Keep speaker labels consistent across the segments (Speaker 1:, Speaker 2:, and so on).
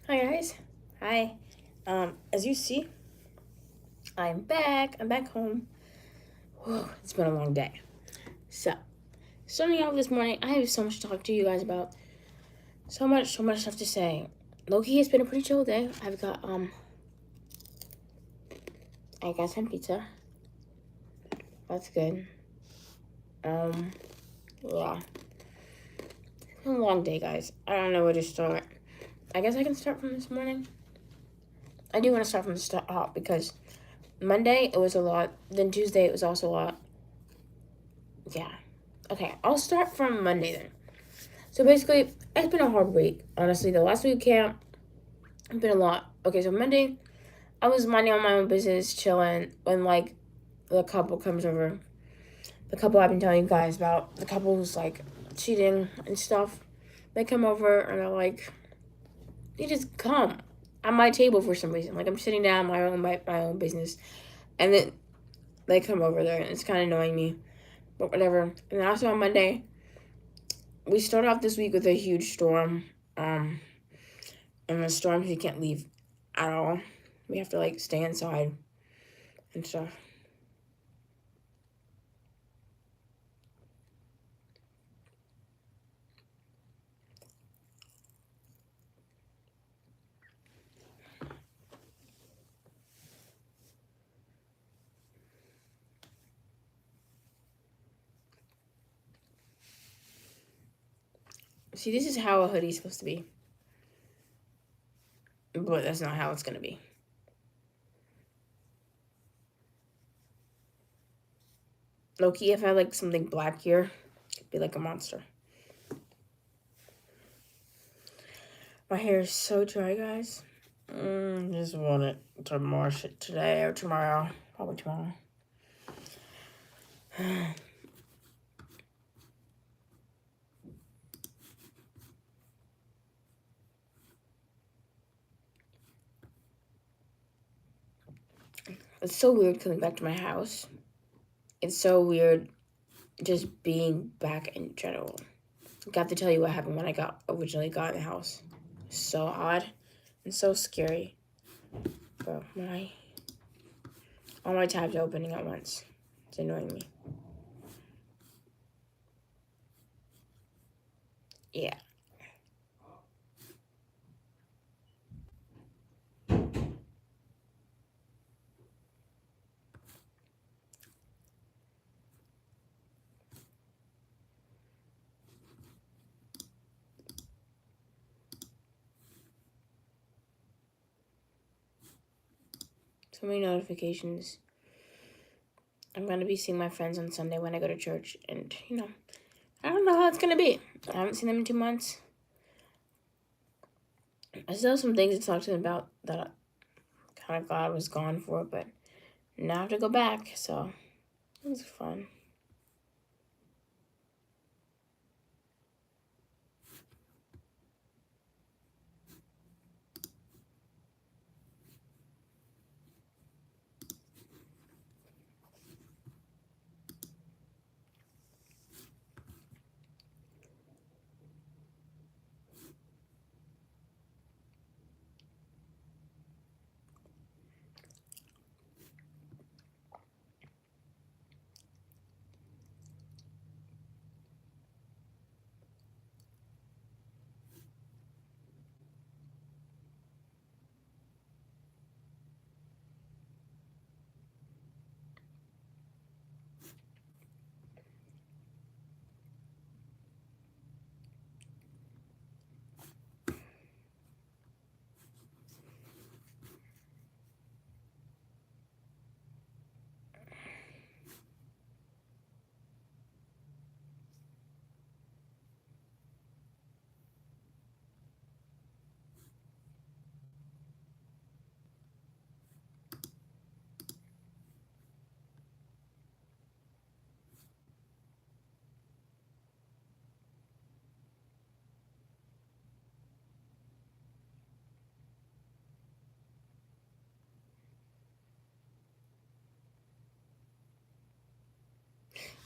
Speaker 1: Hi guys. Hi. As you see, I'm back. I'm back home. Whew, it's been a long day. So, starting out this morning, I have so much to talk to you guys about. So much stuff to say. Loki, it's been a pretty chill day. I got some pizza. That's good. Um, yeah. It's been a long day, guys. I don't know where to start. I guess I can start from this morning. I do want to start from the top because Monday it was a lot. Then Tuesday it was also a lot. Yeah. Okay, I'll start from Monday then. So basically, it's been a hard week. Honestly, the last week of camp, it's been a lot. Okay, so Monday, I was minding on my own business, chilling, when like the couple comes over. The couple I've been telling you guys about, the couple who's like cheating and stuff. They come over and they're like, they just come at my table for some reason. Like I'm sitting down, my own business, and then they come over there, and it's kind of annoying me, but whatever. And then also on Monday, we start off this week with a huge storm. And the storms, we can't leave at all. We have to like stay inside and stuff. See, this is how a hoodie's supposed to be, but that's not how it's gonna be. Loki, if I had like something black here, it'd be like a monster. My hair is so dry, guys. Just want it to wash it today or tomorrow. Probably tomorrow. It's so weird coming back to my house. It's so weird just being back in general. Got to tell you what happened when I originally got in the house. So odd and so scary. Bro, all my tabs are opening at once. It's annoying me. Yeah. So many notifications. I'm going to be seeing my friends on Sunday when I go to church. And, I don't know how it's going to be. I haven't seen them in 2 months. I still have some things to talk to them about that I kind of glad I was gone for. But now I have to go back. So it was fun.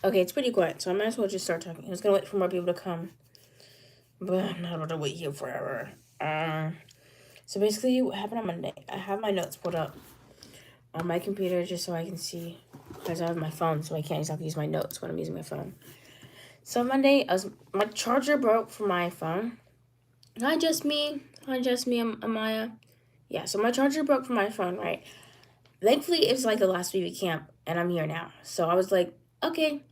Speaker 1: Okay, it's pretty quiet. So I might as well just start talking. I was going to wait for more people to come. But I'm not going to wait here forever. So basically, what happened on Monday? I have my notes pulled up on my computer just so I can see, because I have my phone, so I can't exactly use my notes when I'm using my phone. So Monday, my charger broke for my phone. Not just me, Amaya. Yeah, so my charger broke for my phone, right? Thankfully, it was like the last week of camp, and I'm here now. So I was like, okay,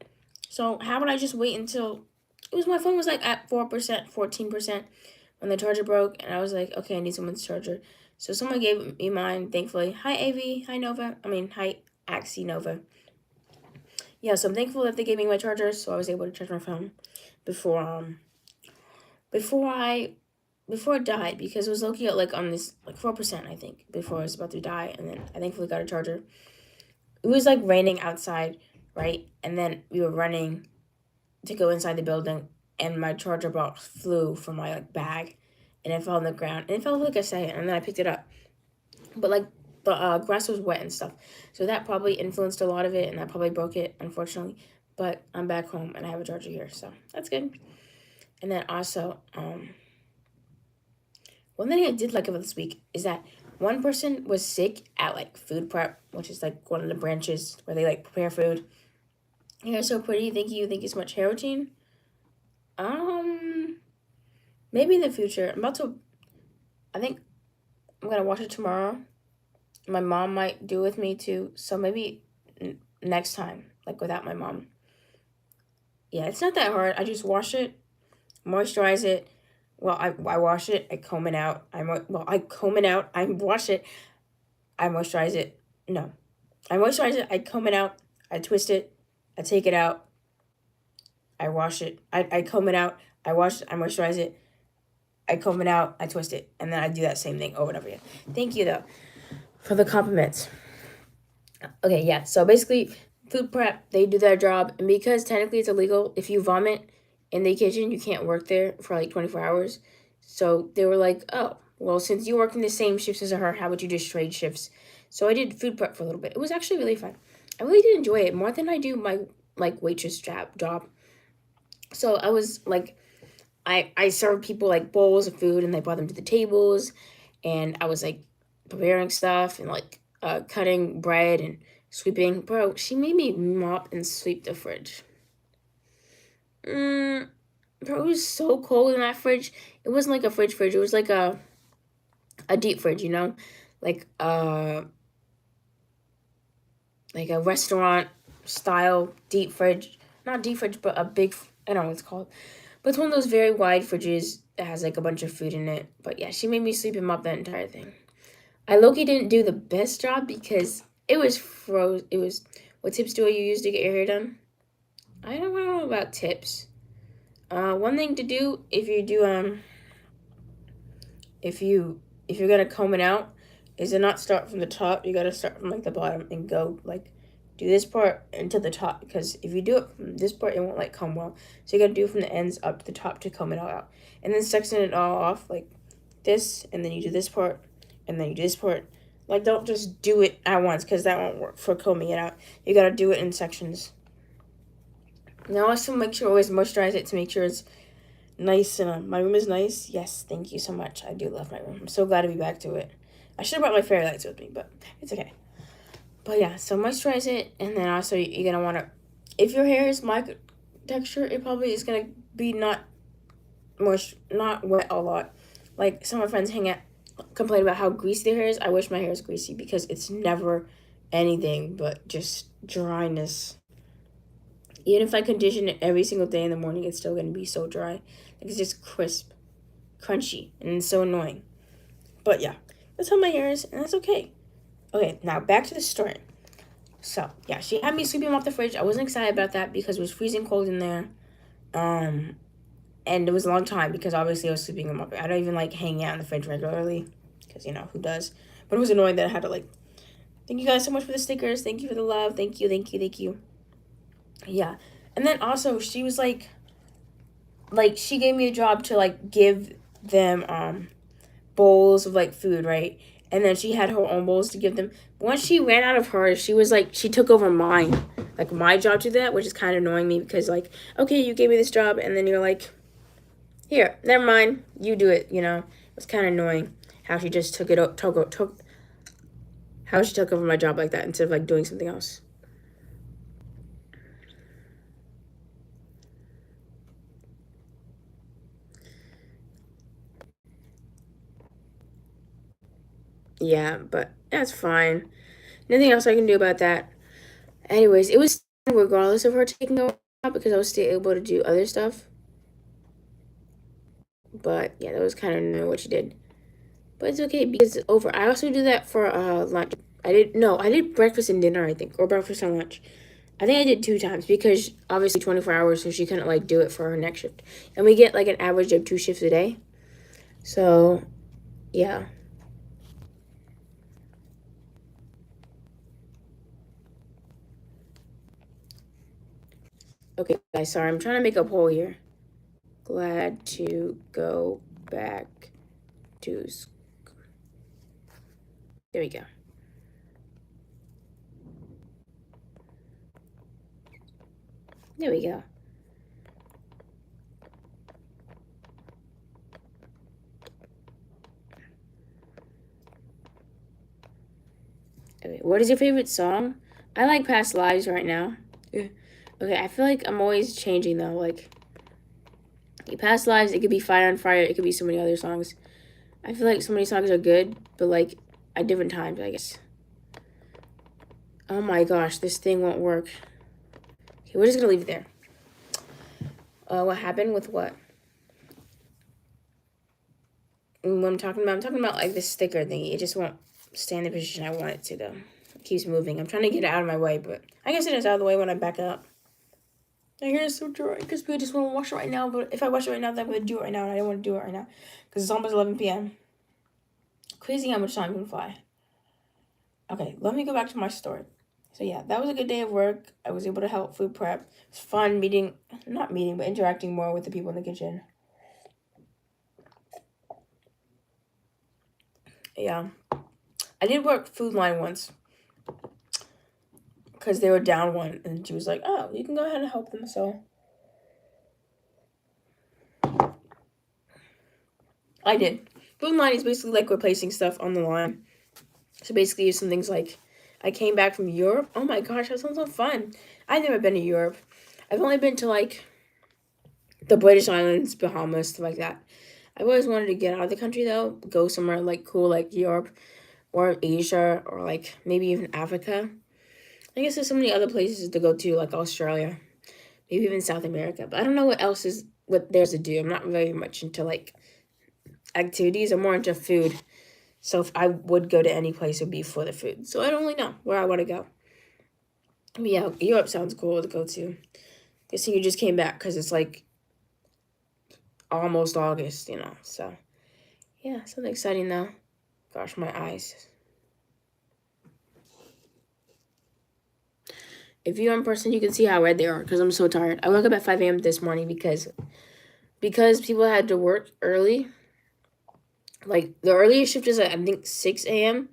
Speaker 1: so how would I just wait until my phone was like at 4%, 14% when the charger broke, and I was like, okay, I need someone's charger. So someone gave me mine, thankfully. Hi, AV. Hi, Nova. Hi, Axie Nova. Yeah, so I'm thankful that they gave me my charger, so I was able to charge my phone before before I before it died, because it was looking at like on this like 4%, I think, before I was about to die, and then I thankfully got a charger. It was like raining outside, right? And then we were running to go inside the building, and my charger box flew from my like bag, and it fell on the ground, and it fell for like a second, and then I picked it up, but like the grass was wet and stuff, so that probably influenced a lot of it, and that probably broke it, unfortunately. But I'm back home and I have a charger here, so that's good. And then also, one thing I did like about this week is that one person was sick at like food prep, which is like one of the branches where they like prepare food. You're so pretty. Thank you so much. Hair routine. Um, Maybe in the future. I think I'm gonna watch it tomorrow. My mom might do it with me too, so maybe next time, like without my mom. Yeah, it's not that hard. I just wash it, moisturize it. Well, I wash it. I comb it out. I comb it out. I wash it. I moisturize it. No, I moisturize it. I comb it out. I twist it. I take it out. I wash it. I comb it out. I wash it. I moisturize it. I comb it out. I twist it, and then I do that same thing over and over again. Thank you though for the compliments. Okay, yeah. So basically, food prep, they do their job, and because technically it's illegal, if you vomit in the kitchen, you can't work there for like 24 hours. So they were like, oh, well, since you work in the same shifts as her, how about you just trade shifts? So I did food prep for a little bit. It was actually really fun. I really did enjoy it more than I do my like waitress job. So I was like, I served people like bowls of food, and they brought them to the tables, and I was like preparing stuff and like cutting bread and sweeping. Bro, she made me mop and sweep the fridge. Bro, it was so cold in that fridge. It wasn't like a fridge. It was like a deep fridge, you know, like like a restaurant style deep fridge. Not deep fridge, but a big. I don't know what it's called. But it's one of those very wide fridges that has like a bunch of food in it. But yeah, she made me sleep and mop that entire thing. I low-key didn't do the best job because it was froze. It was, what tips do you use to get your hair done? I don't know about tips. One thing to do if you're gonna comb it out is to not start from the top. You gotta start from like the bottom and go like do this part into the top, because if you do it from this part, it won't like comb well. So you gotta do it from the ends up to the top to comb it all out, and then section it all off like this, and then you do this part, and then you do this part. Like, don't just do it at once, because that won't work for combing it out. You gotta do it in sections. Now also make sure always moisturize it to make sure it's nice. And my room is nice. Yes, thank you so much. I do love my room. I'm so glad to be back to it. I should have brought my fairy lights with me, but it's okay. But yeah, so moisturize it, and then also you're gonna want to, if your hair is my texture, it probably is gonna be not wet a lot. Like some of my friends complain about how greasy their hair is. I wish my hair is greasy, because it's never anything but just dryness. Even if I condition it every single day in the morning, it's still gonna be so dry. Like, it's just crisp, crunchy, and it's so annoying. But yeah, that's how my hair is, and that's okay. Okay, now back to the story. So yeah, she had me sweeping off the fridge. I wasn't excited about that because it was freezing cold in there. And it was a long time because obviously I was sweeping them up. I don't even like hang out in the fridge regularly, because you know who does. But it was annoying that I had to like. Thank you guys so much for the stickers. Thank you for the love. Thank you. Yeah, and then also she was like she gave me a job to like give them bowls of like food, right? And then she had her own bowls to give them. But once she ran out of hers, she was like, she took over mine, like my job to do that, which is kind of annoying me, because like, okay, you gave me this job, and then you're like, here, never mind, you do it, you know? It was kind of annoying. how she just how she took over my job like that instead of like doing something else. Yeah, but that's fine. Nothing else I can do about that. Anyways, it was regardless of her taking over because I was still able to do other stuff. But yeah, that was kind of what she did. But it's okay because it's over. I also do that for lunch. I did breakfast and dinner, I think, or breakfast and lunch. I think I did 2 times because obviously 24 hours, so she couldn't like do it for her next shift. And we get like an average of 2 shifts a day. So, yeah. Okay, guys, sorry. I'm trying to make a poll here. Glad to go back to school. There we go. There we go. Okay, what is your favorite song? I like Past Lives right now. Okay, I feel like I'm always changing though. Like, Past Lives, it could be Fire on Fire, it could be so many other songs. I feel like so many songs are good, but like at different times, I guess. Oh my gosh, this thing won't work. Okay, we're just gonna leave it there. What happened with what? What I'm talking about like this sticker thingy. It just won't stay in the position I want it to though. It keeps moving. I'm trying to get it out of my way, but I guess it is out of the way when I back up. My hair is so dry because I just want to wash it right now. But if I wash it right now, then I'm going to do it right now. And I don't want to do it right now because it's almost 11 p.m. Crazy how much time can fly. Okay, let me go back to my story. So yeah, that was a good day of work. I was able to help food prep. It was fun but interacting more with the people in the kitchen. Yeah. I did work food line once because they were down one. And she was like, oh, you can go ahead and help them. So I did. Food line is basically like replacing stuff on the line. So basically, some things like I came back from Europe. Oh my gosh, that sounds so fun. I've never been to Europe. I've only been to like the British Islands, Bahamas, stuff like that. I've always wanted to get out of the country though, go somewhere like cool like Europe or Asia or like maybe even Africa. I guess there's so many other places to go to like Australia, maybe even South America. But I don't know what there's to do. I'm not very much into like activities. I'm more into food. So if I would go to any place, it would be for the food. So I don't really know where I want to go. But yeah, Europe sounds cool to go to. Guessing you just came back because it's like almost August, So yeah, something exciting though. Gosh, my eyes. If you're in person, you can see how red they are because I'm so tired. I woke up at 5 a.m. this morning because people had to work early. Like the earliest shift is at, I think 6 a.m.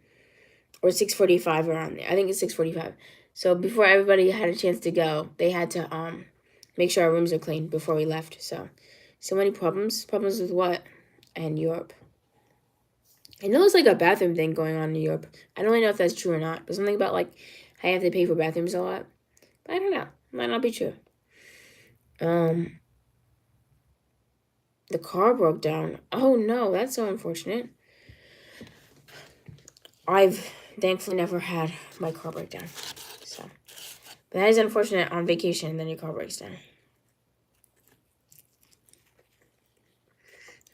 Speaker 1: or 6:45 around there. I think it's 6:45. So before everybody had a chance to go, they had to make sure our rooms are clean before we left. So many problems. Problems with what? And Europe. I know there's like a bathroom thing going on in Europe. I don't really know if that's true or not. But something about like I have to pay for bathrooms a lot. But I don't know. Might not be true. The car broke down. Oh no, that's so unfortunate. I've thankfully never had my car break down. So, but that is unfortunate on vacation and then your car breaks down.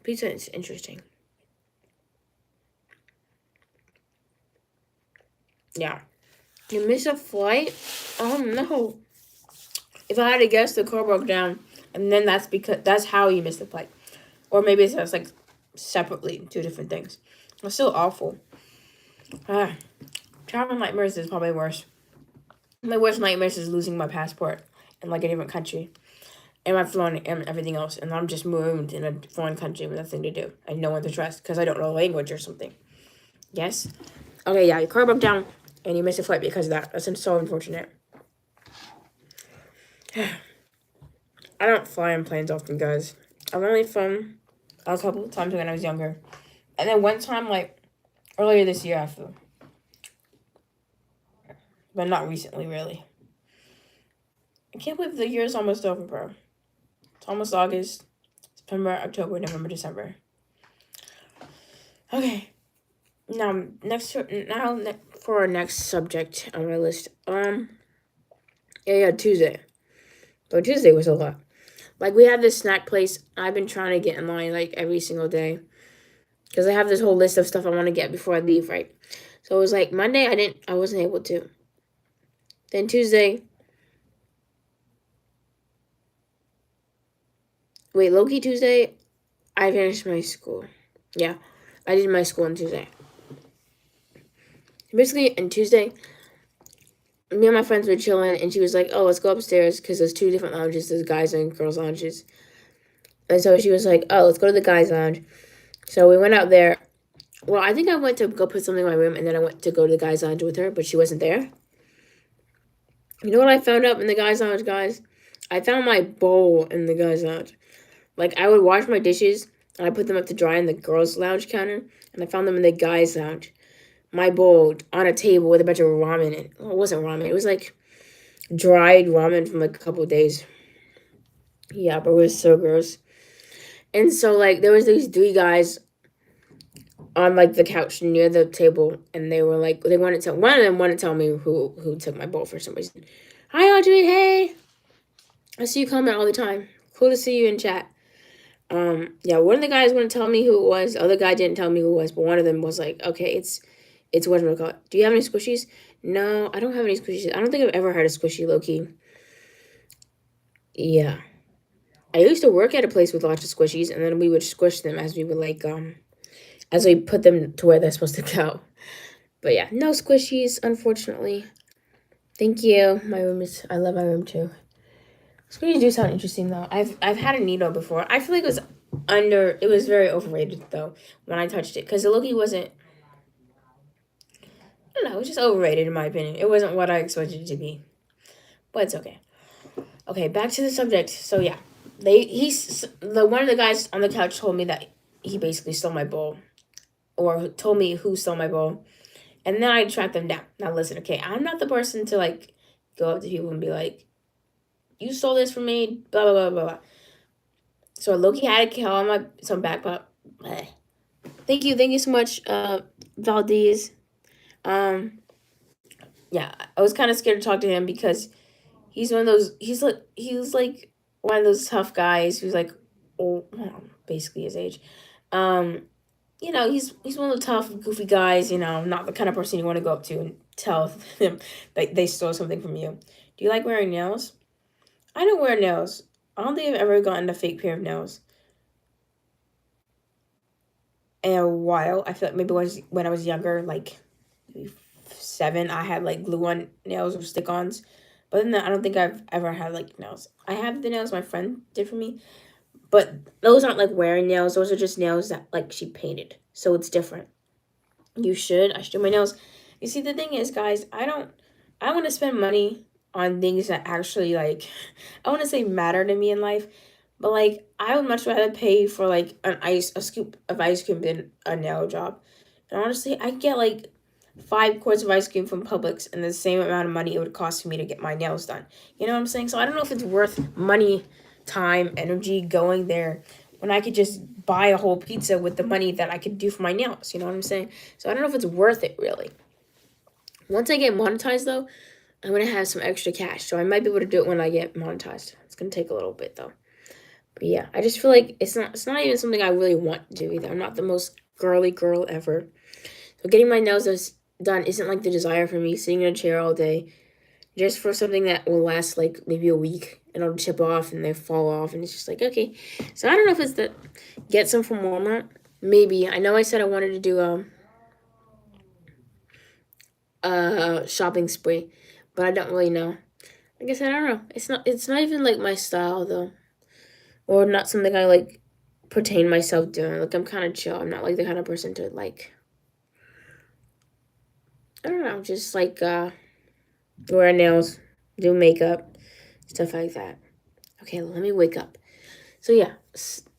Speaker 1: Pizza is interesting. Yeah. You miss a flight? Oh no. If I had to guess, the car broke down, and then that's how you missed the flight. Or maybe it's like separately, 2 different things. It's still awful. Travel nightmares is probably worse. My worst nightmares is losing my passport in like a different country. And my phone and everything else. And I'm just moved in a foreign country with nothing to do. And no one to trust because I don't know the language or something. Yes? Okay, yeah, your car broke down and you missed a flight because of that. That's so unfortunate. I don't fly on planes often, guys. I've only flown a couple of times when I was younger. And then one time, like, earlier this year, I flew. But not recently, really. I can't believe the year's almost over, bro. It's almost August, September, October, November, December. Okay. Now, for our next subject on my list. Yeah, Tuesday. But Tuesday was a lot. Like, we have this snack place. I've been trying to get in line, like, every single day. Because I have this whole list of stuff I want to get before I leave, right? So it was like Monday, I wasn't able to. Then Tuesday. Wait, low-key Tuesday, I finished my school. Yeah, I did my school on Tuesday. Basically, on Tuesday, me and my friends were chilling, and she was like, "Oh, let's go upstairs," because there's two different lounges. There's guys and girls lounges. And so she was like, "Oh, let's go to the guys lounge." So we went out there. Well, I think I went to go put something in my room, and then I went to go to the guys lounge with her, but she wasn't there. You know what I found up in the guys lounge, guys? I found my bowl in the guys lounge. Like, I would wash my dishes, and I put them up to dry in the girls lounge counter, and I found them in the guys lounge. My bowl on a table with a bunch of ramen in it. Well, it wasn't ramen. It was like dried ramen from like a couple of days. Yeah, but it was so gross. And so like there was these three guys on like the couch near the table, and they were like one of them wanted to tell me who took my bowl for some reason. Hi Audrey, hey. I see you comment all the time. Cool to see you in chat. Yeah, one of the guys wanted to tell me who it was. The other guy didn't tell me who it was, but one of them was like, okay, it's whatchamacallit. Do you have any squishies? No, I don't have any squishies. I don't think I've ever had a squishy, low-key. Yeah. I used to work at a place with lots of squishies, and then we would squish them as we would, like, as we put them to where they're supposed to go. But yeah, no squishies, unfortunately. Thank you. I love my room, too. Squishies do sound interesting, though. I've had a needle before. I feel like it was very overrated, though, when I touched it, because the low-key wasn't, I don't know, it was just overrated in my opinion. It wasn't what I expected it to be. But it's okay. Okay, back to the subject. So yeah. One of the guys on the couch told me that he basically stole my bowl. Or told me who stole my bowl. And then I tracked them down. Now listen, okay, I'm not the person to like go up to people and be like, you stole this from me, blah blah blah blah blah. So Loki had to call my some backpop. Thank you so much, Valdez. Yeah, I was kind of scared to talk to him because he's one of those. He was like one of those tough guys who's like, old, well, basically his age. Um, he's one of the tough, goofy guys. Not the kind of person you want to go up to and tell them that they stole something from you. Do you like wearing nails? I don't wear nails. I don't think I've ever gotten a fake pair of nails in a while. I feel like maybe when I was younger, like maybe 7, I had like glue on nails or stick-ons. But then I don't think I've ever had like nails. I have the nails my friend did for me, but those aren't like wearing nails. Those are just nails that like she painted. So it's different. I should do my nails. You see, the thing is, guys, I want to spend money on things that actually like, I want to say matter to me in life. But like, I would much rather pay for like a scoop of ice cream than a nail job. And honestly, I get like 5 quarts of ice cream from Publix and the same amount of money it would cost for me to get my nails done. You know what I'm saying? So I don't know if it's worth money, time, energy going there when I could just buy a whole pizza with the money that I could do for my nails. You know what I'm saying? So I don't know if it's worth it, really. Once I get monetized, though, I'm going to have some extra cash. So I might be able to do it when I get monetized. It's going to take a little bit, though. But yeah, I just feel like it's not even something I really want to do either. I'm not the most girly girl ever. So getting my nails done isn't like the desire for me sitting in a chair all day just for something that will last like maybe a week and it'll chip off and they fall off and it's just like, okay. So I don't know if it's the get some from Walmart. Maybe. I know I said I wanted to do a shopping spree, but I don't really know. Like I said, I don't know. It's not even like my style though. Or not something I like pertain myself doing. Like I'm kind of chill. I'm not like the kind of person to like, I don't know, just like wear nails, do makeup, stuff like that. Okay, let me wake up. So yeah,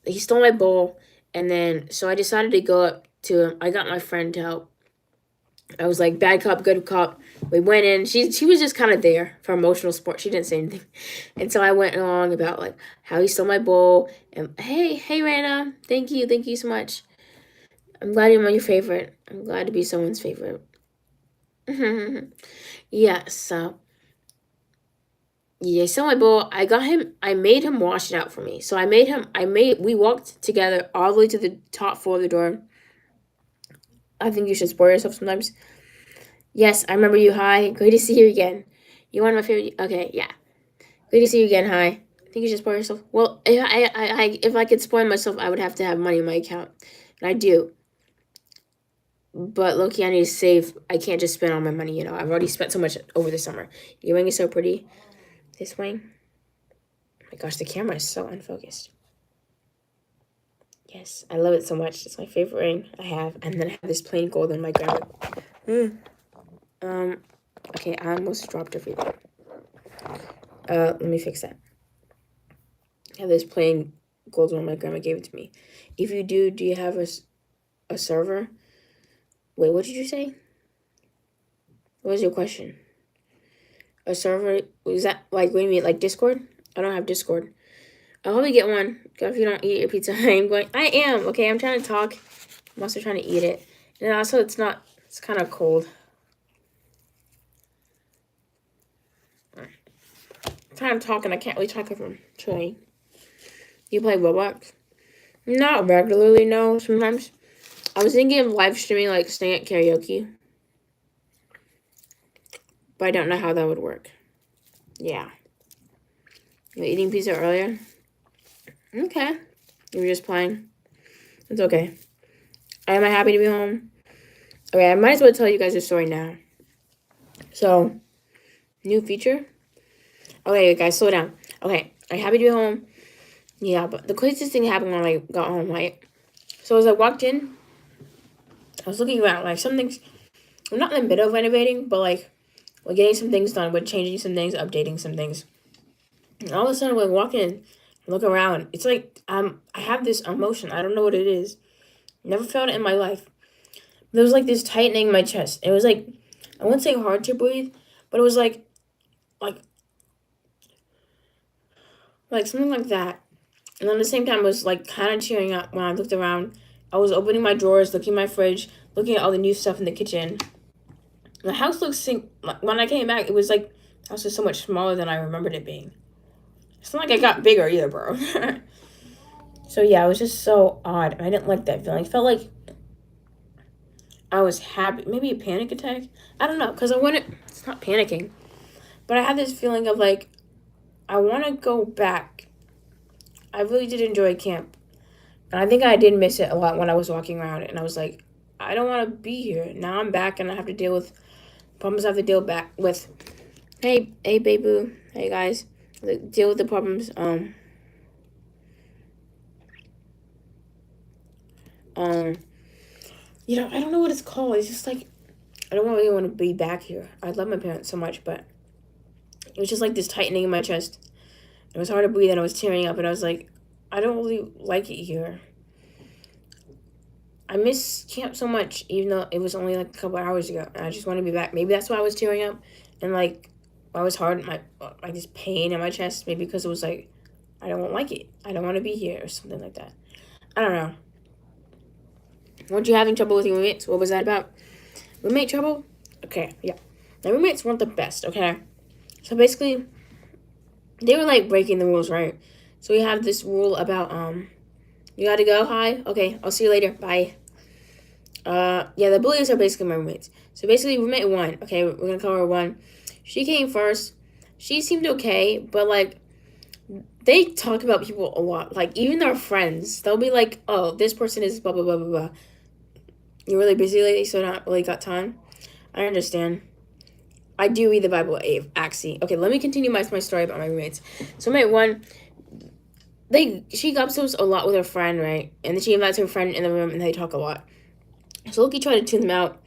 Speaker 1: he stole my bowl, and then so I decided to go up to him. I got my friend to help. I was like, bad cop, good cop. We went in. She was just kind of there for emotional support. She didn't say anything. And so I went along about like how he stole my bowl. And hey, Rana, thank you so much. I'm glad you're my favorite. I'm glad to be someone's favorite. Yeah, so yeah, so my bowl. I made him wash it out for me. So we walked together all the way to the top floor of the door. I think you should spoil yourself sometimes. Yes, I remember you. Hi, great to see you again. You're one of my favorite. Okay, yeah, great to see you again. Hi. I think you should spoil yourself. Well, if I could spoil myself, I would have to have money in my account, and I do. But low-key, I need to save. I can't just spend all my money. I've already spent so much over the summer. Your wing is so pretty. This wing. Oh my gosh, the camera is so unfocused. Yes, I love it so much. It's my favorite ring I have. And then I have this plain gold in my grandma. Okay, I almost dropped everything. Let me fix that. I have this plain gold one my grandma gave it to me. If you do you have a server? Wait, what did you say? What was your question? A server? Was that like, what do you mean, like Discord? I don't have Discord. I'll probably get one. If you don't eat your pizza, I am. Okay, I'm trying to talk. I'm also trying to eat it. And also, it's kind of cold. I'm talking, I can't really talk if I'm chewing. You play Roblox? Not regularly, no. Sometimes. I was thinking of live streaming, like, staying at karaoke. But I don't know how that would work. Yeah. You were eating pizza earlier? Okay. You were just playing? It's okay. Am I happy to be home? Okay, I might as well tell you guys a story now. So, new feature? Okay, guys, slow down. Okay, I'm happy to be home. Yeah, but the craziest thing happened when I got home, right? So as I walked in, I was looking around, like, some things, I'm not in the middle of renovating, but, like, we're getting some things done, we're changing some things, updating some things. And all of a sudden, when I walk in and look around, it's like, I have this emotion, I don't know what it is. Never felt it in my life. There was, like, this tightening in my chest. It was, like, I wouldn't say hard to breathe, but it was, like something like that. And at the same time, I was, like, kind of cheering up when I looked around. I was opening my drawers, looking at my fridge, looking at all the new stuff in the kitchen. The house looks, when I came back, it was, like, the house was so much smaller than I remembered it being. It's not like I got bigger either, bro. So, yeah, it was just so odd. I didn't like that feeling. It felt like I was happy. Maybe a panic attack? I don't know, because it's not panicking. But I had this feeling of, like, I want to go back. I really did enjoy camp. And I think I did miss it a lot when I was walking around. And I was like, I don't want to be here. Now I'm back and I have to deal with problems I have to deal back with. Hey, baby. Hey, guys. Deal with the problems. I don't know what it's called. It's just like, I don't really want to be back here. I love my parents so much, but it was just like this tightening in my chest. It was hard to breathe and I was tearing up and I was like, I don't really like it here. I miss camp so much, even though it was only like a couple hours ago. And I just want to be back. Maybe that's why I was tearing up. And like, I was hard, like this pain in my chest. Maybe because it was like, I don't like it. I don't want to be here or something like that. I don't know. Weren't you having trouble with your roommates? What was that about? Roommate trouble? Okay, yeah. My roommates weren't the best, okay? So basically, they were like breaking the rules, right? So we have this rule about, you gotta go, hi? Okay, I'll see you later, bye. Yeah, the bullies are basically my roommates. So basically, roommate 1, okay, we're gonna call her 1. She came first. She seemed okay, but like, they talk about people a lot. Like, even their friends, they'll be like, oh, this person is blah, blah, blah, blah, blah. You're really busy lately, so not really got time? I understand. I do read the Bible, actually. Okay, let me continue my story about my roommates. So roommate 1, she gossips a lot with her friend, right? And then she invites her friend in the room, and they talk a lot. So Loki tried to tune them out.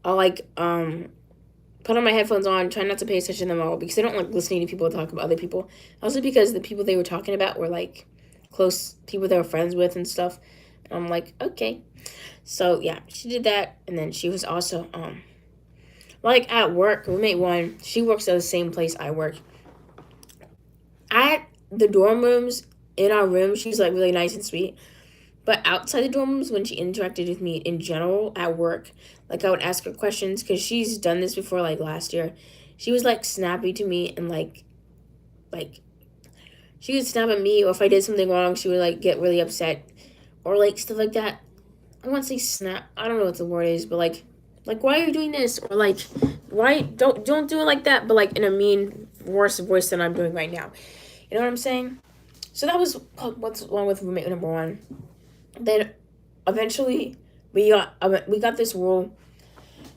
Speaker 1: I'll like put on my headphones on, try not to pay attention to them all because I don't like listening to people talk about other people. Also because the people they were talking about were like close people they were friends with and stuff. I'm like, okay. So yeah, she did that, and then she was also like at work, roommate one, she works at the same place I work. At the dorm rooms, in our room, she's like really nice and sweet. But outside the dorm rooms, when she interacted with me in general at work, like I would ask her questions because she's done this before, like last year. She was like snappy to me and like she would snap at me, or if I did something wrong, she would like get really upset or like stuff like that. I want to say snap. I don't know what the word is, but like why are you doing this, or like why don't do it like that, but like in a mean, worse voice than I'm doing right now. You know what I'm saying? So that was what's wrong with roommate number one. Then eventually we got this rule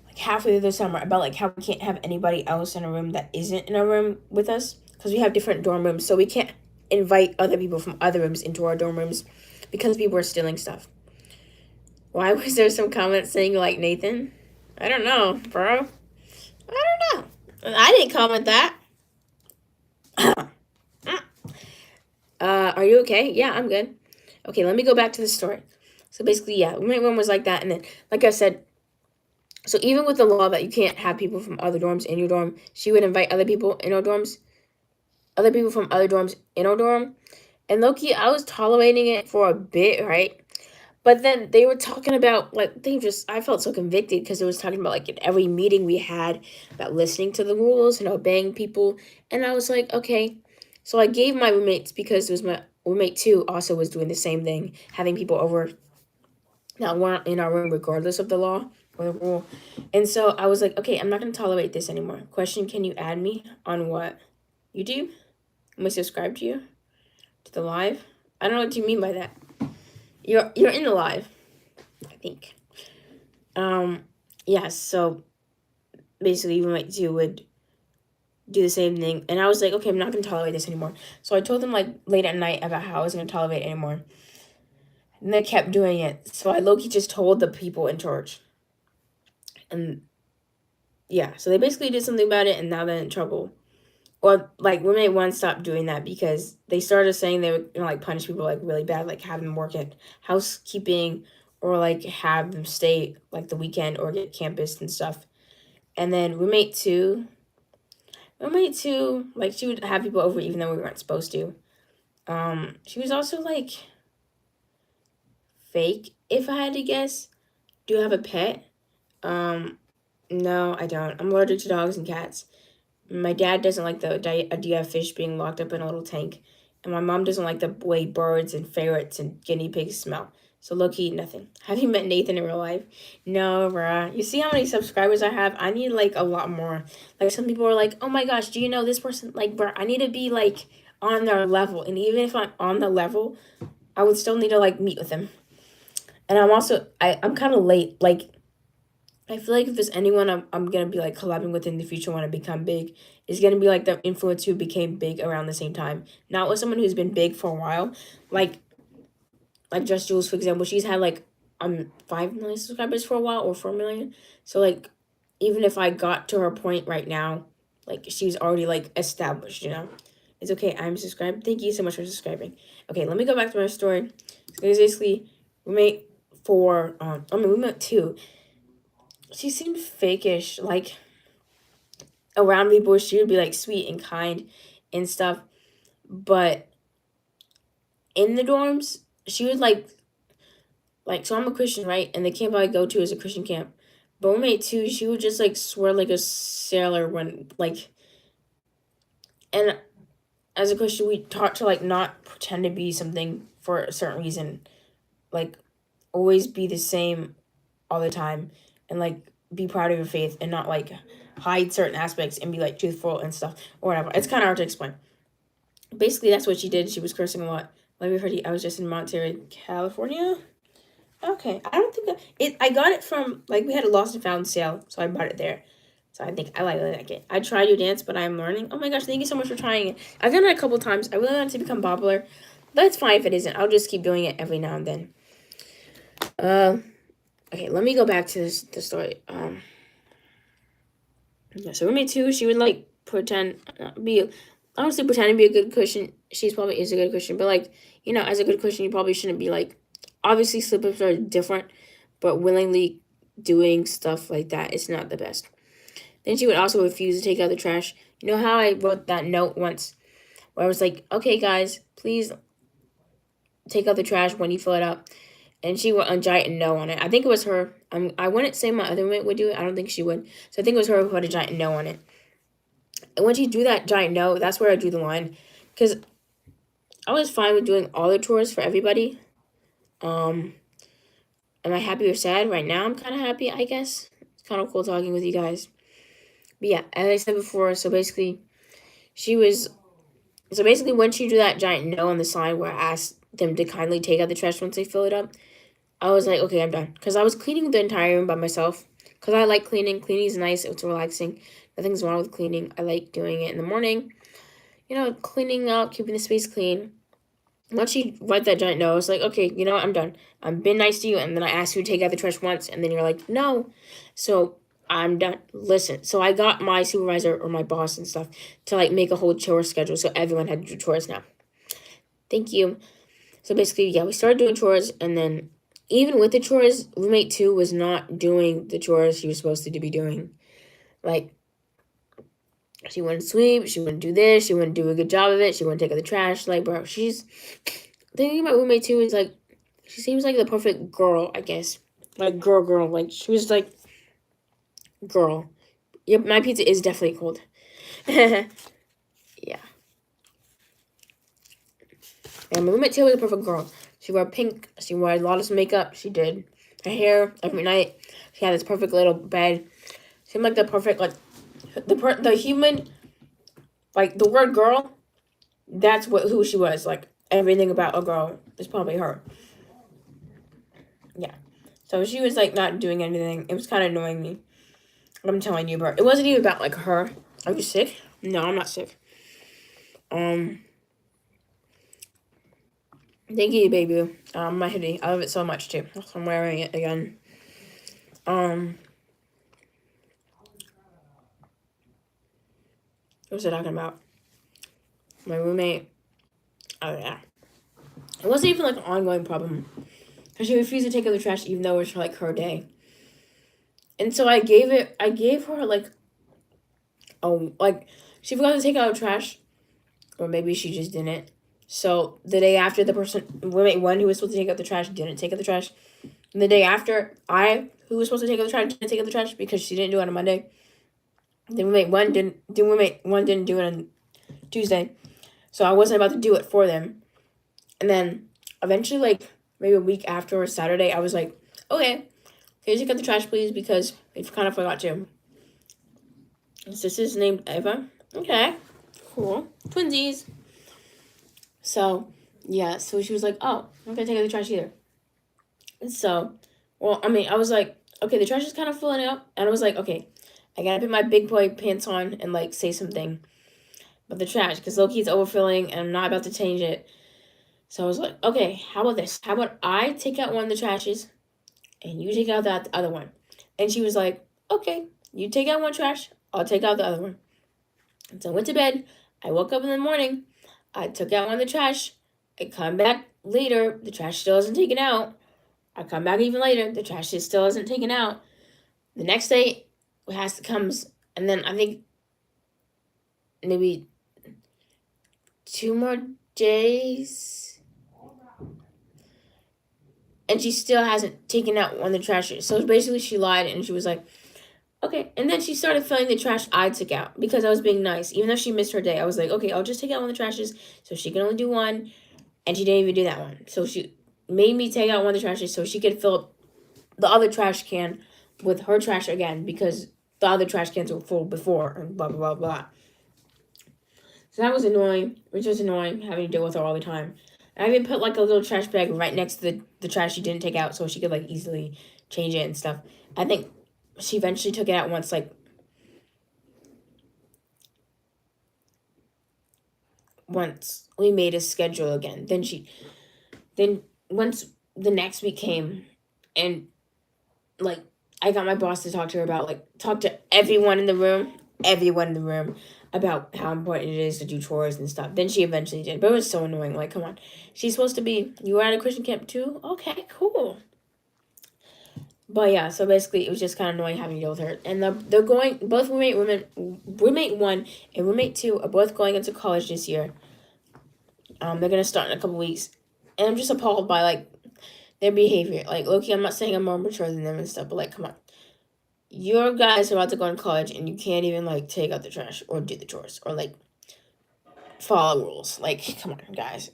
Speaker 1: like halfway through the summer about like how we can't have anybody else in a room that isn't in a room with us because we have different dorm rooms, so we can't invite other people from other rooms into our dorm rooms because people are stealing stuff. Why was there some comments saying like Nathan? I don't know, bro. I don't know. I didn't comment that. Are you okay? Yeah, I'm good. Okay, let me go back to the story. So basically, yeah, roommate one was like that, and then, like I said, so even with the law that you can't have people from other dorms in your dorm, she would invite other people in our dorms, other people from other dorms in our dorm, and low-key, I was tolerating it for a bit, right? But then they were talking about like I felt so convicted because it was talking about like in every meeting we had about listening to the rules and obeying people, and I was like, okay. So I gave my roommates, because it was my roommate two also was doing the same thing, having people over that weren't in our room regardless of the law or the rule. And so I was like, okay, I'm not gonna tolerate this anymore. Question, can you add me on what? YouTube? Am I subscribed to you? To the live? I don't know what you mean by that. You're in the live, I think. Yeah, so basically roommate two would do the same thing, and I was like, okay, I'm not gonna tolerate this anymore. So I told them like late at night about how I wasn't gonna tolerate it anymore. And they kept doing it. So I low-key just told the people in charge. And yeah, so they basically did something about it, and now they're in trouble. Or like roommate one stopped doing that because they started saying they would like punish people like really bad, like have them work at housekeeping, or like have them stay like the weekend or get campus and stuff. And then roommate two, like she would have people over even though we weren't supposed to. She was also like fake, if I had to guess. Do you have a pet? Um, no, I don't. I'm allergic to dogs and cats. My dad doesn't like the idea of fish being locked up in a little tank. And my mom doesn't like the way birds and ferrets and guinea pigs smell. So low key, nothing. Have you met Nathan in real life? No, bruh. You see how many subscribers I have? I need like a lot more. Like some people are like, oh my gosh, do you know this person? Like, bruh, I need to be like on their level. And even if I'm on the level, I would still need to like meet with them. And I'm kind of late. Like, I feel like if there's anyone I'm gonna be like collabing with in the future when I become big, is gonna be like the influencer who became big around the same time. Not with someone who's been big for a while. Like Just Jules, for example, she's had like 5 million subscribers for a while, or 4 million. So like even if I got to her point right now, like she's already like established, you know. It's okay, I'm subscribed. Thank you so much for subscribing. Okay, let me go back to my story. So basically roommate roommate two, she seemed fakish. Like around people, she would be like sweet and kind and stuff, but in the dorms, she would like. So I'm a Christian, right? And the camp I go to is a Christian camp. But roommate too, she would just like swear like a sailor when like. And as a Christian, we taught to like not pretend to be something for a certain reason, like always be the same all the time, and like be proud of your faith and not like hide certain aspects and be like truthful and stuff or whatever. It's kind of hard to explain. Basically, that's what she did. She was cursing a lot. Like we heard, I was just in Monterey, California. Okay, I don't think I got it from like we had a lost and found sale, so I bought it there. So I think I like it. I tried to dance, but I'm learning. Oh my gosh, thank you so much for trying it. I've done it a couple times. I really want it to become popular, but it's fine if it isn't. I'll just keep doing it every now and then. Okay, let me go back to the story. Yeah, so roommate two, she would like pretend be honestly pretend to be a good Christian. She's probably is a good Christian, but like, you know, as a good Christian, you probably shouldn't be like obviously slip-ups are different, but willingly doing stuff like that is not the best. Then she would also refuse to take out the trash. You know how I wrote that note once where I was like, okay, guys, please take out the trash when you fill it up. And she would a giant no on it. I think it was her. I wouldn't say my other roommate would do it. I don't think she would. So I think it was her who had a giant no on it. And when she drew that giant no, that's where I drew the line. Because I was fine with doing all the chores for everybody. Am I happy or sad? Right now, I'm kind of happy, I guess. It's kind of cool talking with you guys. But yeah, as I said before, so basically, when she drew that giant no on the sign where I asked them to kindly take out the trash once they fill it up, I was like, okay, I'm done. Because I was cleaning the entire room by myself. Because I like cleaning. Cleaning is nice. It's relaxing. Nothing's wrong with cleaning. I like doing it in the morning. You know, cleaning out, keeping the space clean. Once she wrote that giant no, I was like, okay, you know what? I'm done. I've been nice to you. And then I asked you to take out the trash once. And then you're like, no. So I'm done. Listen. So I got my supervisor or my boss and stuff to like make a whole chore schedule. So everyone had to do chores now. Thank you. So basically, yeah, we started doing chores. And then even with the chores, roommate 2 was not doing the chores she was supposed to be doing. Like, she wouldn't sweep, she wouldn't do this, she wouldn't do a good job of it, she wouldn't take out the trash. Like, bro, she's... The thing about roommate 2 is, like, she seems like the perfect girl, I guess. Like, girl. Like, she was, like, girl. Yep, my pizza is definitely cold. Yeah. And my roommate 2 was a perfect girl. She wore pink, she wore a lot of makeup, she did her hair every night. She had this perfect little bed. Seemed like the perfect, like, the human, like, the word girl, that's who she was. Like, everything about a girl is probably her. Yeah. So she was, like, not doing anything. It was kind of annoying me. I'm telling you, bro. It wasn't even about, like, her. Are you sick? No, I'm not sick. Thank you, baby. My hoodie. I love it so much, too. I'm wearing it again. What was I talking about? My roommate. Oh, yeah. It wasn't even, like, an ongoing problem. Because she refused to take out the trash even though it was, like, her day. And so I gave her, like, she forgot to take out the trash. Or maybe she just didn't. So the day after, the roommate 1 who was supposed to take out the trash didn't take out the trash. And the day after, who was supposed to take out the trash, didn't take out the trash because she didn't do it on Monday. The roommate 1 didn't do it on Tuesday. So I wasn't about to do it for them. And then eventually, like, maybe a week after or Saturday, I was like, okay, can you take out the trash, please? Because I kind of forgot to. This is named Eva. Okay, cool. Twinsies. So, yeah, so she was like, oh, I'm not going to take out the trash either. And so, well, I mean, I was like, okay, the trash is kind of filling up. And I was like, okay, I got to put my big boy pants on and, like, say something about the trash. Because low-key it's overfilling and I'm not about to change it. So I was like, okay, how about this? How about I take out one of the trashes and you take out that other one? And she was like, okay, you take out one trash, I'll take out the other one. And so I went to bed. I woke up in the morning. I took out one of the trash. I come back later. The trash still isn't taken out. I come back even later. The trash still isn't taken out. The next day, comes, and then I think maybe 2 more days, and she still hasn't taken out one of the trash. So basically, she lied, and she was like, okay. And then she started filling the trash I took out because I was being nice. Even though she missed her day, I was like, okay, I'll just take out one of the trashes so she can only do one. And she didn't even do that one. So she made me take out one of the trashes so she could fill up the other trash can with her trash again because the other trash cans were full before and blah, blah, blah, blah. So that was annoying, which was annoying, having to deal with her all the time. And I even put, like, a little trash bag right next to the trash she didn't take out so she could, like, easily change it and stuff. I think she eventually took it out once, like, once we made a schedule again. Then once the next week came and, like, I got my boss to talk to her about, like, talk to everyone in the room. about how important it is to do chores and stuff. Then she eventually did, but it was so annoying. Like, come on, she's supposed to be. You were at a Christian camp too? Okay, cool. But yeah, so basically, it was just kind of annoying having to deal with her. And they're going. Both roommate 1 and roommate 2 are both going into college this year. They're gonna start in a couple weeks, and I'm just appalled by like their behavior. Like, Loki, I'm not saying I'm more mature than them and stuff, but like, come on. Your guys are about to go in college and you can't even like take out the trash or do the chores or like follow rules. Like, come on, guys.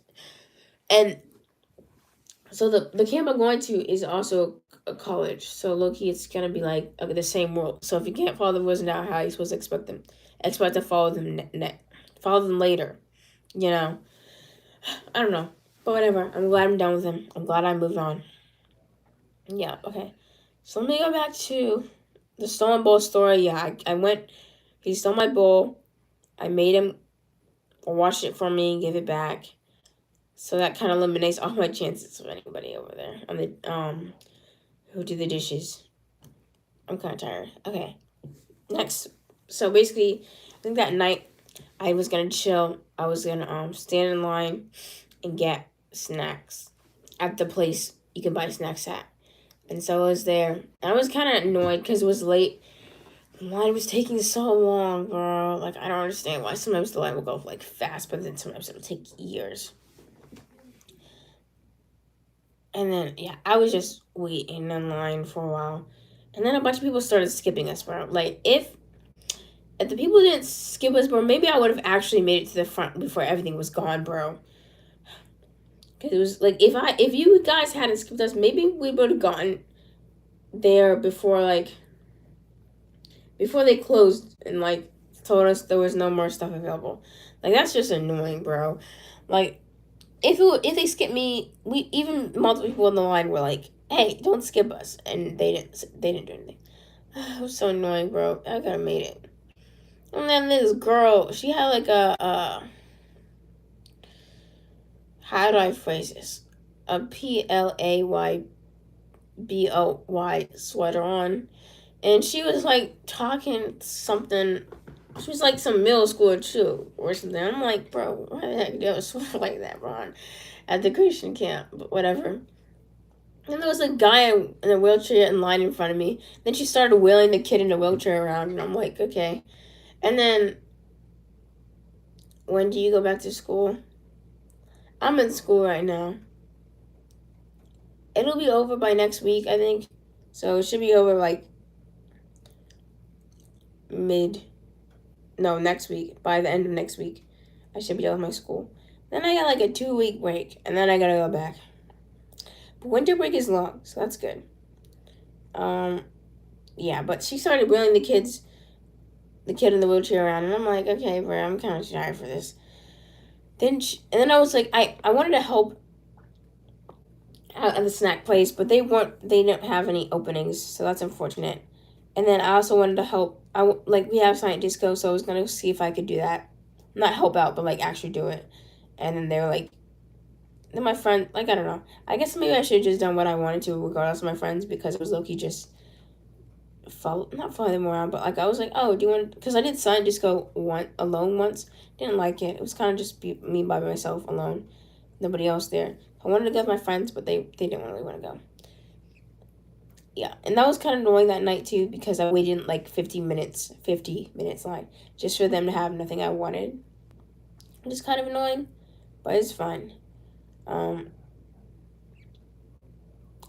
Speaker 1: And so the camp I'm going to is also a college. So Loki, it's gonna be like the same rule. So if you can't follow the rules now, how are you supposed to expect to follow them follow them later? You know, I don't know, but whatever. I'm glad I'm done with them. I'm glad I moved on. Yeah. Okay. So let me go back to the stolen bowl story. Yeah, I went. He stole my bowl. I made him wash it for me and give it back. So that kind of eliminates all my chances of anybody over there on the who do the dishes. I'm kind of tired. Okay, next. So basically, I think that night I was gonna chill. I was gonna stand in line and get snacks at the place you can buy snacks at. And so I was there. And I was kind of annoyed because it was late. The line was taking so long, bro. Like, I don't understand why sometimes the line will go like fast, but then sometimes it'll take years. And then, yeah, I was just waiting in line for a while. And then a bunch of people started skipping us, bro. Like, if the people didn't skip us, bro, maybe I would have actually made it to the front before everything was gone, bro. Because it was like, if you guys hadn't skipped us, maybe we would have gotten there before they closed and like told us there was no more stuff available. Like, that's just annoying, bro. Like, if they skip me, even multiple people in the line were like, "Hey, don't skip us," and they didn't do anything. It was so annoying, bro. I could have made it. And then this girl, she had like a how do I phrase this? A PLAYBOY sweater on, and she was like talking something. She was like some middle schooler too, or something. I'm like, bro, why the heck do you have a sweater like that, bro? At the Christian camp, but whatever. And there was a guy in a wheelchair in line in front of me. Then she started wheeling the kid in the wheelchair around, and I'm like, okay. And then, when do you go back to school? I'm in school right now. It'll be over by next week, I think. So it should be over like next week. By the end of next week, I should be done with my school. Then I got like a 2-week break, and then I gotta go back. But winter break is long, so that's good. Yeah, but she started wheeling the kid in the wheelchair around, and I'm like, okay, bro, I'm kind of tired for this. And then I was like, I wanted to help out at the snack place, but they didn't have any openings, so that's unfortunate. And then I also wanted to help. We have silent disco, so I was gonna see if I could do that, not help out, but like actually do it. And then they were like, then my friend, like, I don't know. I guess maybe I should have just done what I wanted to, regardless of my friends, because it was low-key just not follow them around, but like I was like, oh, do you want? Because I did silent disco alone once. Didn't like it. It was kind of just me by myself alone, nobody else there. I wanted to go with my friends, but they didn't really want to go. Yeah, and that was kind of annoying that night too, because I waited like 50 minutes line just for them to have nothing I wanted. It's kind of annoying, but it's fine. And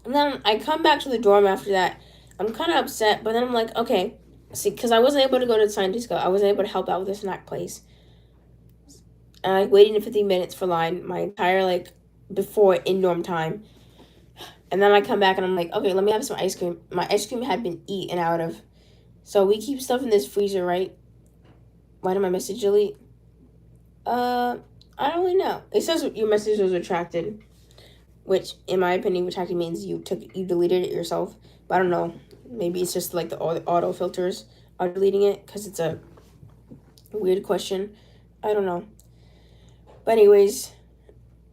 Speaker 1: then I come back to the dorm after that. I'm kind of upset, but then I'm like, okay, see, because I wasn't able to go to the Science Disco. I wasn't able to help out with the snack place. And I waited in 15 minutes for line, my entire, before in dorm time. And then I come back and I'm like, okay, let me have some ice cream. My ice cream had been eaten out of. So we keep stuff in this freezer, right? Why did my message delete? I don't really know. It says your message was retracted, which, in my opinion, retracted means you deleted it yourself. But I don't know. Maybe it's just like the auto filters are deleting it because it's a weird question. I don't know. But anyways,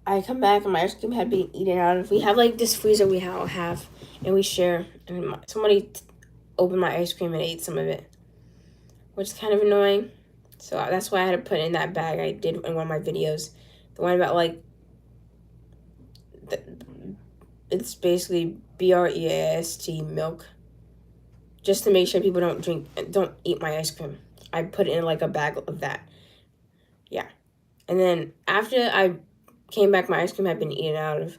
Speaker 1: I come back and my ice cream had been eaten out of. We have this freezer we have and we share. And somebody opened my ice cream and ate some of it, which is kind of annoying. So that's why I had to put it in that bag I did in one of my videos. The one about like, it's basically BREAST milk. Just to make sure people don't eat my ice cream. I put it in like a bag of that. Yeah. And then after I came back, my ice cream had been eaten out of.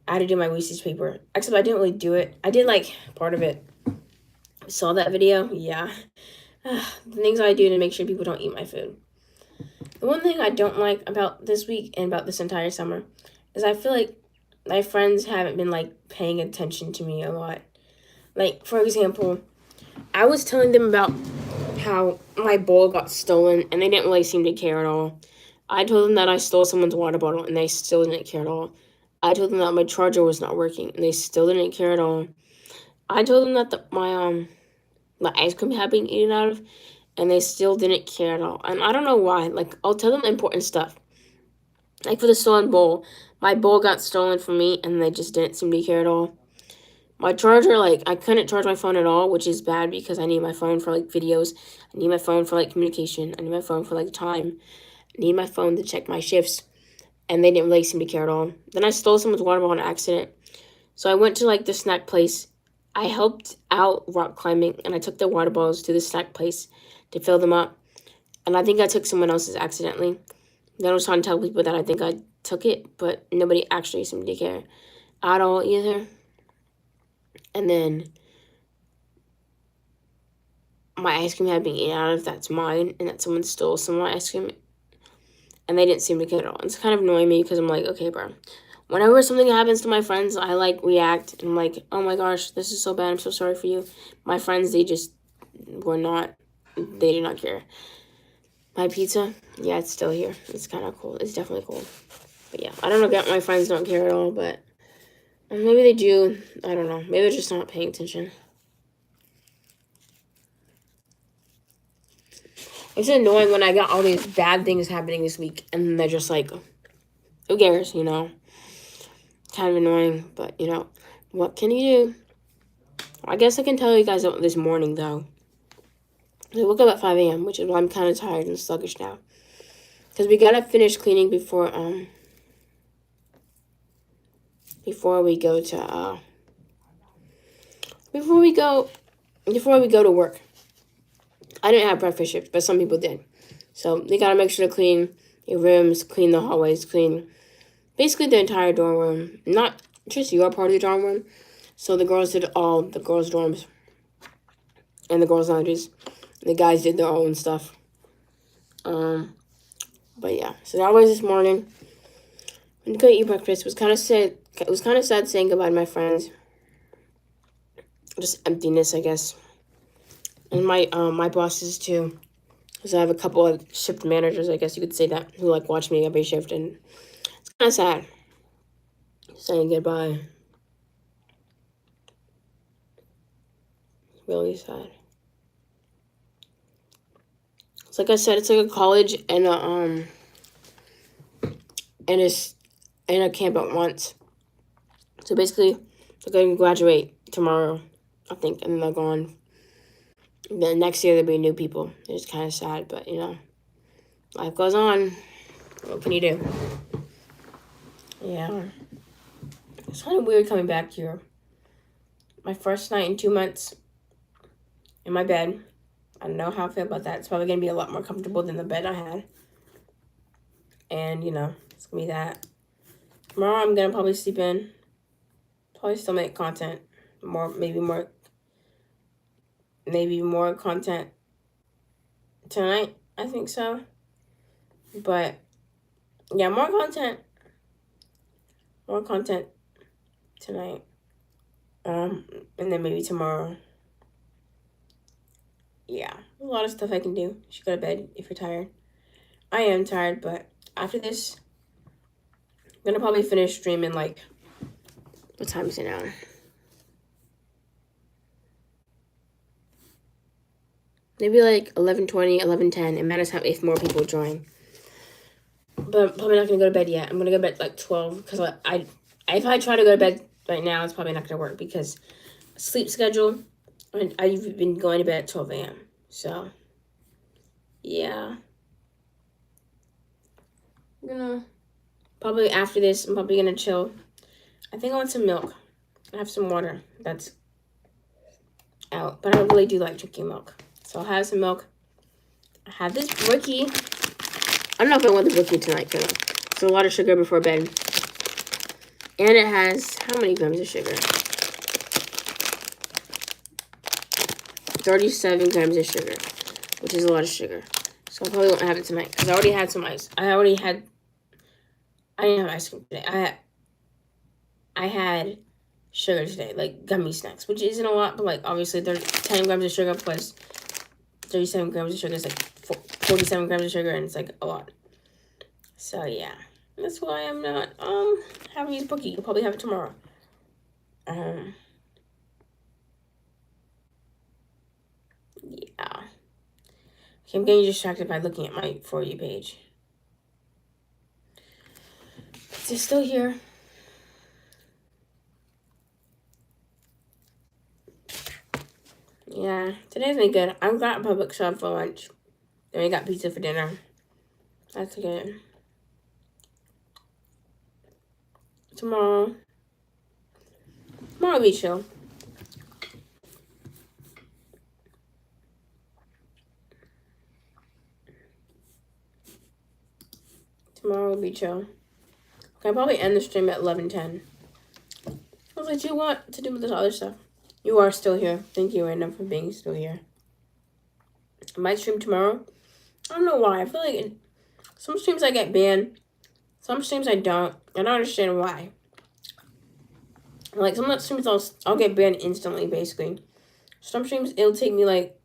Speaker 1: I had to do my Reese's paper. Except I didn't really do it. I did like part of it. Saw that video? Yeah. The things I do to make sure people don't eat my food. The one thing I don't like about this week and about this entire summer is I feel like my friends haven't been like paying attention to me a lot. Like, for example, I was telling them about how my bowl got stolen and they didn't really seem to care at all. I told them that I stole someone's water bottle and they still didn't care at all. I told them that my charger was not working and they still didn't care at all. I told them that my ice cream had been eaten out of and they still didn't care at all. And I don't know why. Like, I'll tell them important stuff. Like, for the stolen bowl, my bowl got stolen from me and they just didn't seem to care at all. My charger, like, I couldn't charge my phone at all, which is bad because I need my phone for, like, videos. I need my phone for, like, communication. I need my phone for, like, time. I need my phone to check my shifts. And they didn't really seem to care at all. Then I stole someone's water bottle on accident. So I went to, like, the snack place. I helped out rock climbing, and I took the water bottles to the snack place to fill them up. And I think I took someone else's accidentally. Then I was trying to tell people that I think I took it, but nobody actually seemed to care at all either. And then my ice cream had been eaten out of, that's mine, and that someone stole some of my ice cream, and they didn't seem to care at all. It's kind of annoying me because I'm like, okay, bro. Whenever something happens to my friends, I, like, react, and I'm like, oh my gosh, this is so bad, I'm so sorry for you. My friends, they just were not, they did not care. My pizza, yeah, it's still here. It's kind of cold. It's definitely cold. But yeah, I don't know if my friends don't care at all, but maybe they do. I don't know. Maybe they're just not paying attention. It's annoying when I got all these bad things happening this week, and they're just like, who cares, you know? Kind of annoying, but, you know, what can you do? I guess I can tell you guys this morning, though. I woke up at 5 a.m., which is why I'm kind of tired and sluggish now. Because we gotta finish cleaning before we go to, before we go to work. I didn't have breakfast shift, but some people did. So they gotta make sure to clean your rooms, clean the hallways, clean basically the entire dorm room. Not just your part of the dorm room. So the girls did all the girls' dorms and the girls' lounges. The guys did their own stuff. But yeah, so that was this morning. I'm gonna go eat breakfast. It was kind of sad. It was kind of sad saying goodbye to my friends. Just emptiness, I guess. And my bosses too. So I have a couple of shift managers, I guess you could say that, who like watch me every shift, and it's kind of sad saying goodbye. Really sad. It's like I said, it's like a college and a camp at once. So basically, they're going to graduate tomorrow, I think, and then they'll go on. Then next year there'll be new people. It's kind of sad, but you know, life goes on. What can you do? Yeah. It's kind of weird coming back here. My first night in 2 months in my bed. I don't know how I feel about that. It's probably going to be a lot more comfortable than the bed I had. And, you know, it's going to be that. Tomorrow I'm going to probably sleep in. Probably still make content. Maybe more content tonight. I think so. But, yeah, more content. More content tonight. And then maybe tomorrow. Yeah, a lot of stuff I can do. You should go to bed if you're tired. I am tired, but after this, I'm gonna probably finish streaming like, what time is it now? Maybe like 11:20, 11:10. It matters how if more people join. But I'm probably not gonna go to bed yet. I'm gonna go to bed like 12 because if I try to go to bed right now, it's probably not gonna work because sleep schedule. I've been going to bed at 12 a.m. So, yeah. I'm gonna, probably after this, I'm probably gonna chill. I think I want some milk. I have some water that's out, but I really do like drinking milk. So I'll have some milk. I have this brookie. I don't know if I want the brookie tonight, because it's a lot of sugar before bed. And it has, how many grams of sugar? 37 grams of sugar, which is a lot of sugar. So I probably won't have it tonight, because I already had some ice. I didn't have ice cream today. I had sugar today, like gummy snacks, which isn't a lot, but like obviously there's 10 grams of sugar plus 37 grams of sugar is like 47 grams of sugar, and it's like a lot. So yeah, that's why I'm not having these brookie. You'll probably have it tomorrow. Yeah. Okay, I'm getting distracted by looking at my For You page. Is it still here? Yeah, today's been good. I got a Publix sub for lunch. Then we got pizza for dinner. That's good. Tomorrow will be chill. Tomorrow will be chill. Okay, I'll probably end the stream at 11:10. I was like, do you want to do this other stuff? You are still here. Thank you, Anna, for being still here. I might stream tomorrow. I don't know why. I feel like some streams I get banned. Some streams I don't. I don't understand why. Like, some streams I'll get banned instantly, basically. Some streams, it'll take me, like,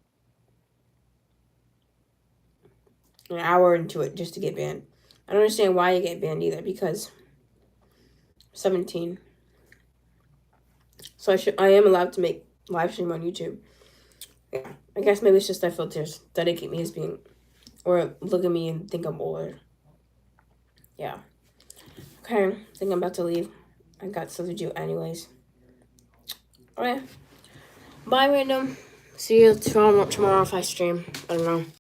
Speaker 1: an hour into it just to get banned. I don't understand why you get banned either, because 17. So I am allowed to make live stream on YouTube. Yeah, I guess maybe it's just their filters that dedicate me as being, or look at me and think I'm old. Yeah. Okay, I think I'm about to leave. I got stuff to do anyways. Okay. Bye, random. See you tomorrow if I stream. I don't know.